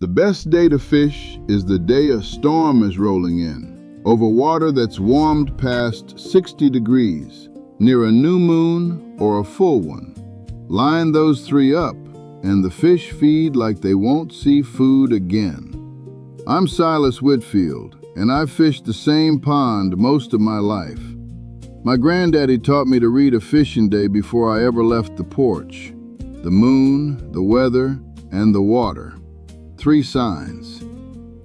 The best day to fish is the day a storm is rolling in, over water that's warmed past 60 degrees, near a new moon or a full one. Line those three up, and the fish feed like they won't see food again. I'm Silas Whitfield, and I've fished the same pond most of my life. My granddaddy taught me to read a fishing day before I ever left the porch. The moon, the weather, and the water. 3 signs.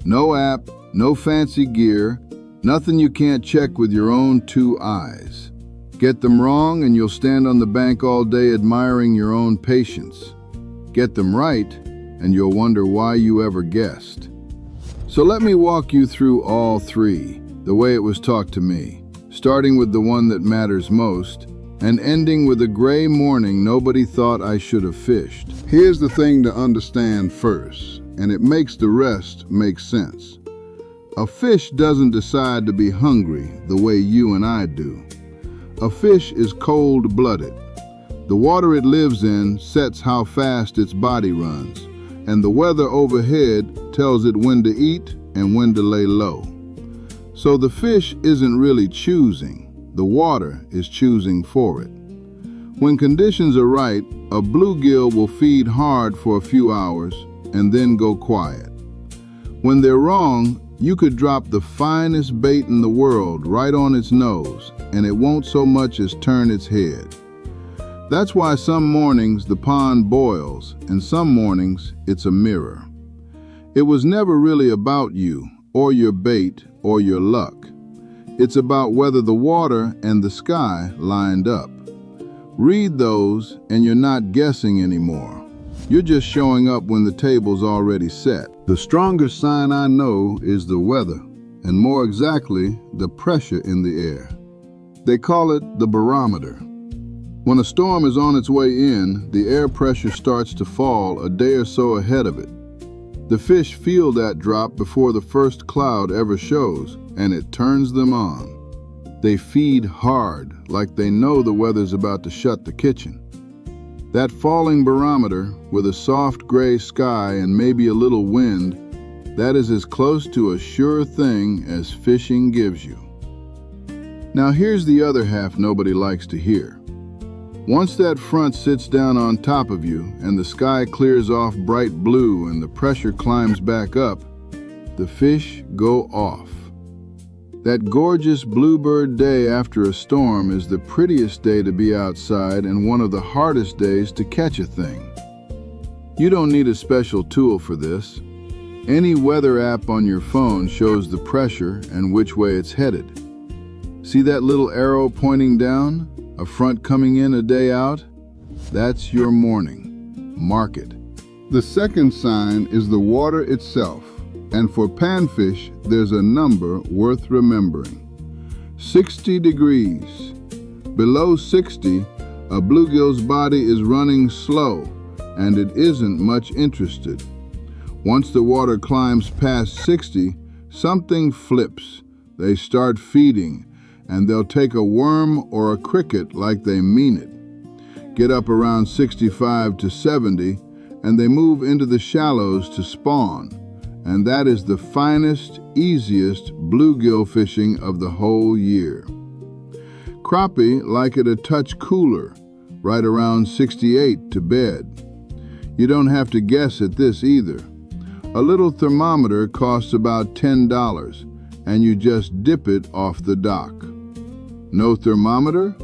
No app, no fancy gear, nothing you can't check with your own 2 eyes. Get them wrong and you'll stand on the bank all day admiring your own patience. Get them right and you'll wonder why you ever guessed. So let me walk you through all 3, the way it was taught to me, starting with the one that matters most, and ending with a gray morning nobody thought I should have fished. Here's the thing to understand first, and it makes the rest make sense. A fish doesn't decide to be hungry the way you and I do. A fish is cold-blooded. The water it lives in sets how fast its body runs, and the weather overhead tells it when to eat and when to lay low. So the fish isn't really choosing, the water is choosing for it. When conditions are right, a bluegill will feed hard for a few hours and then go quiet. When they're wrong, you could drop the finest bait in the world right on its nose, and it won't so much as turn its head. That's why some mornings the pond boils, and some mornings it's a mirror. It was never really about you, or your bait, or your luck. It's about whether the water and the sky lined up. Read those, and you're not guessing anymore. You're just showing up when the table's already set. The strongest sign I know is the weather, and more exactly, the pressure in the air. They call it the barometer. When a storm is on its way in, the air pressure starts to fall a day or so ahead of it. The fish feel that drop before the first cloud ever shows, and it turns them on. They feed hard, like they know the weather's about to shut the kitchen. That falling barometer, with a soft gray sky and maybe a little wind, that is as close to a sure thing as fishing gives you. Now here's the other half nobody likes to hear. Once that front sits down on top of you and the sky clears off bright blue and the pressure climbs back up, the fish go off. That gorgeous bluebird day after a storm is the prettiest day to be outside and one of the hardest days to catch a thing. You don't need a special tool for this. Any weather app on your phone shows the pressure and which way it's headed. See that little arrow pointing down? A front coming in a day out? That's your morning. Mark it. The second sign is the water itself, and for panfish, there's a number worth remembering. 60 degrees. Below 60, a bluegill's body is running slow, and it isn't much interested. Once the water climbs past 60, something flips. They start feeding, and they'll take a worm or a cricket like they mean it. Get up around 65 to 70, and they move into the shallows to spawn, and that is the finest, easiest bluegill fishing of the whole year. Crappie like it a touch cooler, right around 68 to bed. You don't have to guess at this either. A little thermometer costs about $10, and you just dip it off the dock. No thermometer?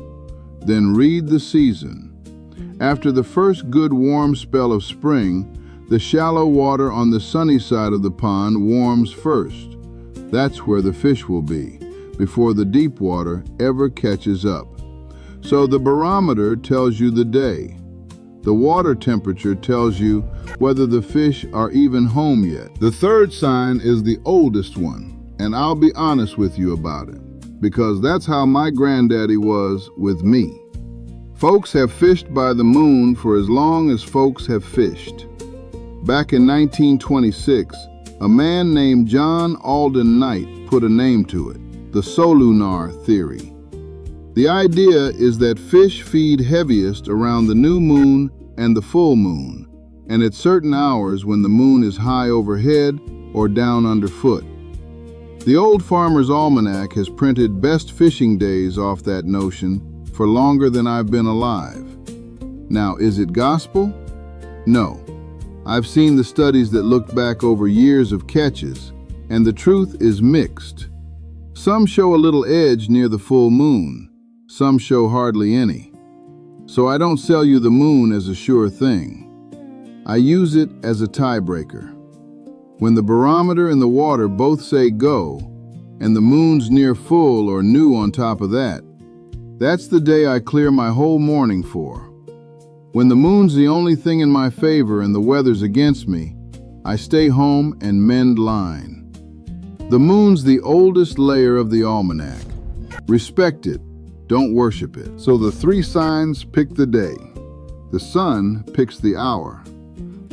Then read the season. After the first good warm spell of spring, the shallow water on the sunny side of the pond warms first. That's where the fish will be, before the deep water ever catches up. So the barometer tells you the day. The water temperature tells you whether the fish are even home yet. The third sign is the oldest one, and I'll be honest with you about it, because that's how my granddaddy was with me. Folks have fished by the moon for as long as folks have fished. Back in 1926, a man named John Alden Knight put a name to it, the Solunar theory. The idea is that fish feed heaviest around the new moon and the full moon, and at certain hours when the moon is high overhead or down underfoot. The Old Farmer's Almanac has printed best fishing days off that notion for longer than I've been alive. Now, is it gospel? No. I've seen the studies that looked back over years of catches, and the truth is mixed. Some show a little edge near the full moon, some show hardly any. So I don't sell you the moon as a sure thing. I use it as a tiebreaker. When the barometer and the water both say go, and the moon's near full or new on top of that, that's the day I clear my whole morning for. When the moon's the only thing in my favor and the weather's against me, I stay home and mend line. The moon's the oldest layer of the almanac. Respect it, don't worship it. So the three signs pick the day. The sun picks the hour.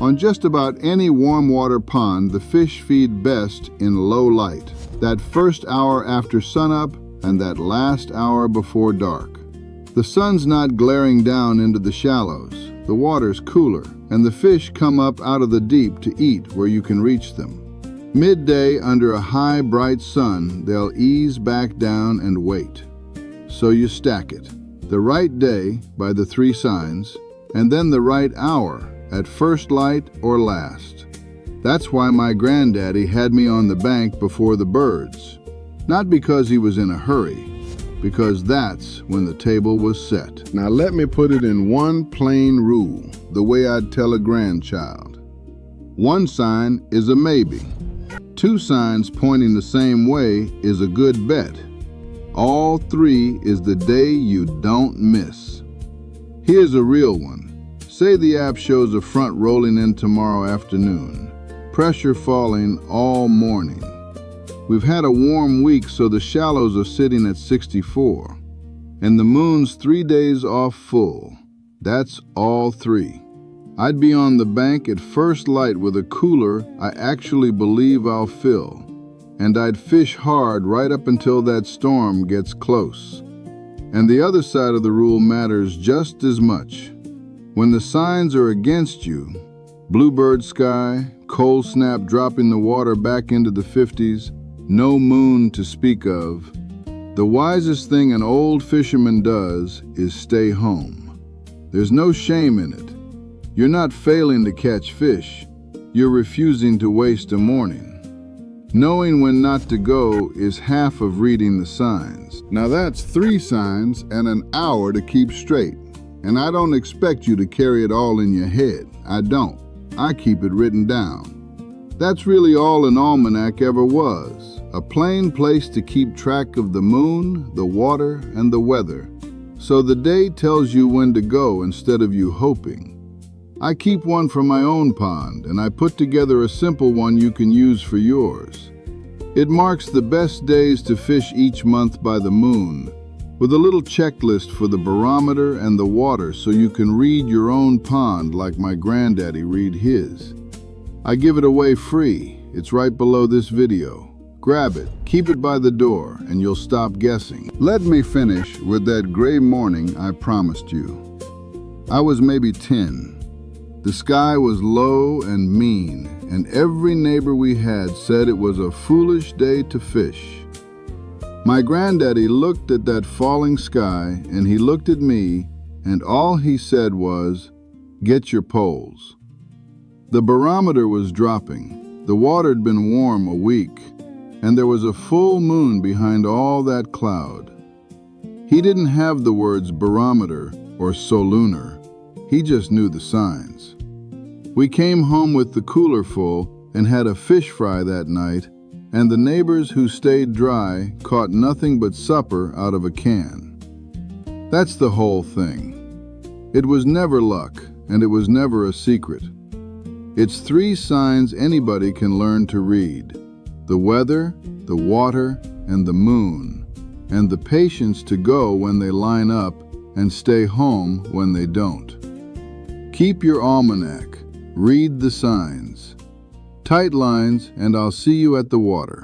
On just about any warm water pond, the fish feed best in low light. That first hour after sunup and that last hour before dark. The sun's not glaring down into the shallows. The water's cooler, and the fish come up out of the deep to eat where you can reach them. Midday, under a high, bright sun, they'll ease back down and wait. So you stack it. The right day by the three signs, and then the right hour at first light or last. That's why my granddaddy had me on the bank before the birds. Not because he was in a hurry, because that's when the table was set. Now let me put it in one plain rule, the way I'd tell a grandchild. One sign is a maybe. Two signs pointing the same way is a good bet. All three is the day you don't miss. Here's a real one. Say the app shows a front rolling in tomorrow afternoon. Pressure falling all morning. We've had a warm week, so the shallows are sitting at 64. And the moon's 3 days off full. That's all three. I'd be on the bank at first light with a cooler I actually believe I'll fill. And I'd fish hard right up until that storm gets close. And the other side of the rule matters just as much. When the signs are against you, bluebird sky, cold snap dropping the water back into the 50s, no moon to speak of, the wisest thing an old fisherman does is stay home. There's no shame in it. You're not failing to catch fish. You're refusing to waste a morning. Knowing when not to go is half of reading the signs. Now that's three signs and an hour to keep straight. And I don't expect you to carry it all in your head. I don't. I keep it written down. That's really all an almanac ever was. A plain place to keep track of the moon, the water, and the weather. So the day tells you when to go instead of you hoping. I keep one for my own pond, and I put together a simple one you can use for yours. It marks the best days to fish each month by the moon, with a little checklist for the barometer and the water so you can read your own pond like my granddaddy read his. I give it away free. It's right below this video. Grab it, keep it by the door, and you'll stop guessing. Let me finish with that gray morning I promised you. I was maybe 10. The sky was low and mean, and every neighbor we had said it was a foolish day to fish. My granddaddy looked at that falling sky, and he looked at me, and all he said was, "Get your poles." The barometer was dropping. The water had been warm a week, and there was a full moon behind all that cloud. He didn't have the words barometer or Solunar. He just knew the signs. We came home with the cooler full and had a fish fry that night, and the neighbors who stayed dry caught nothing but supper out of a can. That's the whole thing. It was never luck, and it was never a secret. It's three signs anybody can learn to read: the weather, the water, and the moon, and the patience to go when they line up and stay home when they don't. Keep your almanac. Read the signs. Tight lines, and I'll see you at the water.